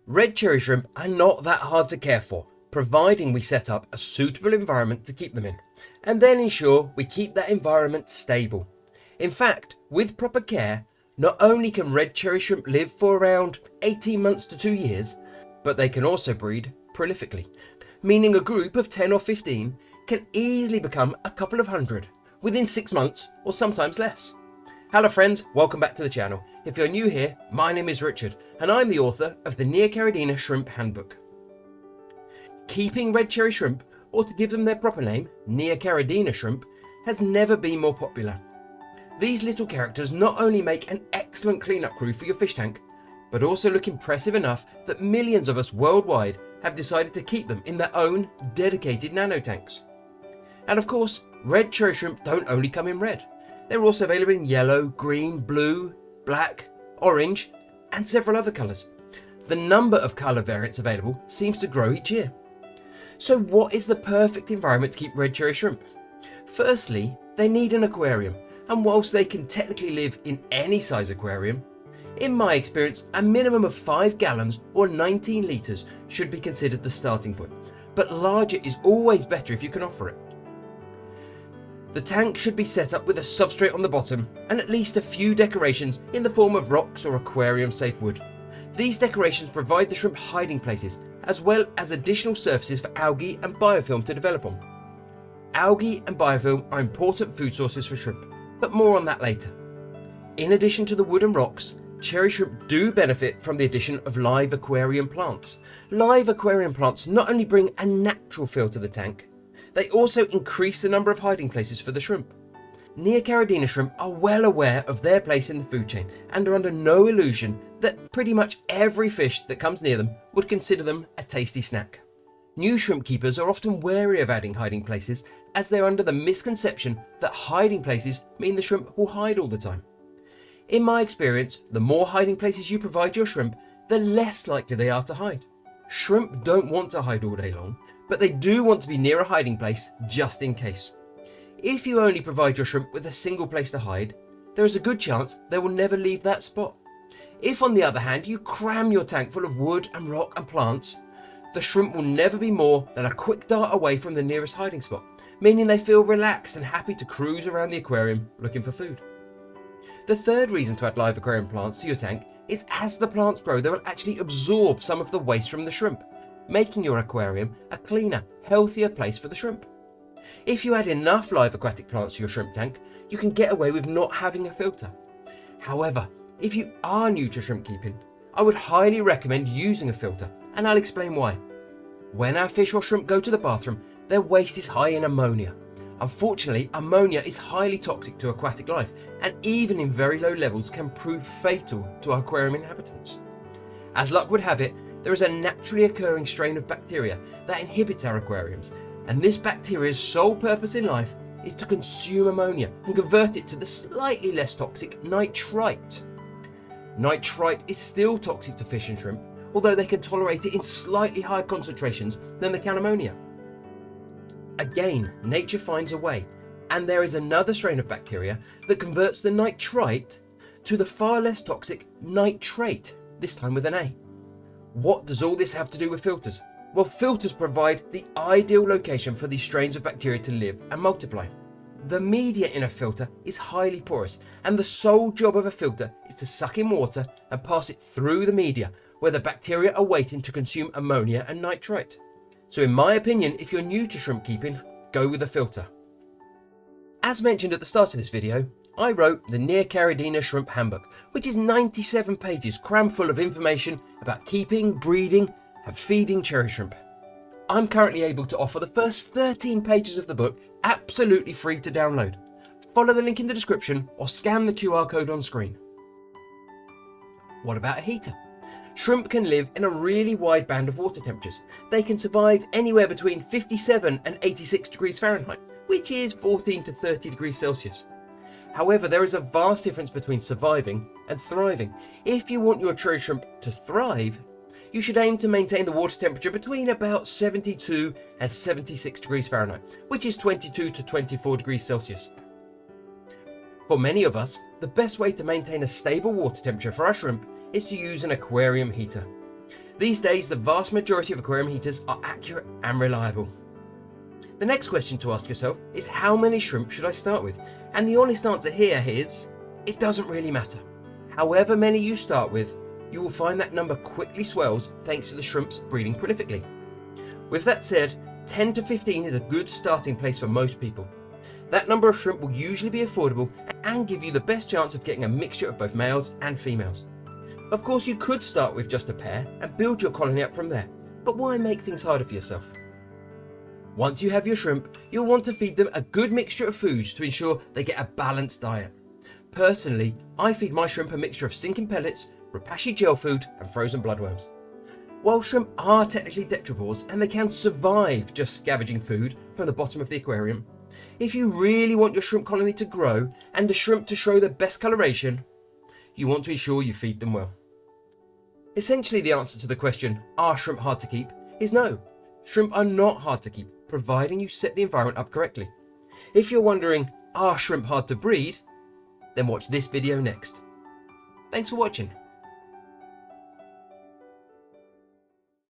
Red cherry shrimp are not that hard to care for, providing we set up a suitable environment to keep them in, and then ensure we keep that environment stable. In fact, with proper care, not only can red cherry shrimp live for around 18 months to 2 years, but they can also breed prolifically, meaning a group of 10 or 15 can easily become a couple of hundred within 6 months or sometimes less. Hello friends, welcome back to the channel. If you're new here, my name is Richard and I'm the author of the Neocaridina Shrimp Handbook. Keeping red cherry shrimp, or to give them their proper name, Neocaridina shrimp, has never been more popular. These little characters not only make an excellent cleanup crew for your fish tank, but also look impressive enough that millions of us worldwide have decided to keep them in their own dedicated nano tanks. And of course, red cherry shrimp don't only come in red. They're also available in yellow, green, blue, black, orange, and several other colours. The number of colour variants available seems to grow each year. So what is the perfect environment to keep red cherry shrimp? Firstly, they need an aquarium, and whilst they can technically live in any size aquarium, in my experience, a minimum of 5 gallons or 19 litres should be considered the starting point, but larger is always better if you can offer it. The tank should be set up with a substrate on the bottom and at least a few decorations in the form of rocks or aquarium safe wood. These decorations provide the shrimp hiding places as well as additional surfaces for algae and biofilm to develop on. Algae and biofilm are important food sources for shrimp, but more on that later. In addition to the wood and rocks, cherry shrimp do benefit from the addition of live aquarium plants. Live aquarium plants not only bring a natural feel to the tank, they also increase the number of hiding places for the shrimp. Neocaridina shrimp are well aware of their place in the food chain and are under no illusion that pretty much every fish that comes near them would consider them a tasty snack. New shrimp keepers are often wary of adding hiding places as they're under the misconception that hiding places mean the shrimp will hide all the time. In my experience, the more hiding places you provide your shrimp, the less likely they are to hide. Shrimp don't want to hide all day long, but they do want to be near a hiding place just in case. If you only provide your shrimp with a single place to hide, there is a good chance they will never leave that spot. If on the other hand you cram your tank full of wood and rock and plants, the shrimp will never be more than a quick dart away from the nearest hiding spot, meaning they feel relaxed and happy to cruise around the aquarium looking for food. The third reason to add live aquarium plants to your tank is as the plants grow, they will actually absorb some of the waste from the shrimp, making your aquarium a cleaner, healthier place for the shrimp. If you add enough live aquatic plants to your shrimp tank, you can get away with not having a filter. However, if you are new to shrimp keeping, I would highly recommend using a filter, and I'll explain why. When our fish or shrimp go to the bathroom, their waste is high in ammonia. Unfortunately, ammonia is highly toxic to aquatic life, and even in very low levels can prove fatal to aquarium inhabitants. As luck would have it, there is a naturally occurring strain of bacteria that inhibits our aquariums, and this bacteria's sole purpose in life is to consume ammonia and convert it to the slightly less toxic nitrite. Nitrite is still toxic to fish and shrimp, although they can tolerate it in slightly higher concentrations than they can ammonia. Again, nature finds a way, and there is another strain of bacteria that converts the nitrite to the far less toxic nitrate, this time with an A. What does all this have to do with filters? Well, filters provide the ideal location for these strains of bacteria to live and multiply. The media in a filter is highly porous, and the sole job of a filter is to suck in water and pass it through the media, where the bacteria are waiting to consume ammonia and nitrite. So in my opinion, if you're new to shrimp keeping, go with a filter. As mentioned at the start of this video, I wrote the Neocaridina Shrimp Handbook, which is 97 pages crammed full of information about keeping, breeding, and feeding cherry shrimp. I'm currently able to offer the first 13 pages of the book absolutely free to download. Follow the link in the description or scan the QR code on screen. What about a heater? Shrimp can live in a really wide band of water temperatures. They can survive anywhere between 57 and 86 degrees Fahrenheit, which is 14 to 30 degrees Celsius. However, there is a vast difference between surviving and thriving. If you want your cherry shrimp to thrive, you should aim to maintain the water temperature between about 72 and 76 degrees Fahrenheit, which is 22 to 24 degrees Celsius. For many of us, the best way to maintain a stable water temperature for our shrimp is to use an aquarium heater. These days, the vast majority of aquarium heaters are accurate and reliable. The next question to ask yourself is, how many shrimp should I start with? And the honest answer here is, it doesn't really matter. However many you start with, you will find that number quickly swells thanks to the shrimps breeding prolifically. With that said, 10 to 15 is a good starting place for most people. That number of shrimp will usually be affordable and give you the best chance of getting a mixture of both males and females. Of course, you could start with just a pair and build your colony up from there, but why make things harder for yourself? Once you have your shrimp, you'll want to feed them a good mixture of foods to ensure they get a balanced diet. Personally, I feed my shrimp a mixture of sinking pellets, Repashy gel food and frozen bloodworms. While shrimp are technically detrivores and they can survive just scavenging food from the bottom of the aquarium, if you really want your shrimp colony to grow and the shrimp to show their best coloration, you want to ensure you feed them well. Essentially, the answer to the question, are shrimp hard to keep, is no. Shrimp are not hard to keep, providing you set the environment up correctly. If you're wondering, are shrimp hard to breed? Then watch this video next. Thanks for watching.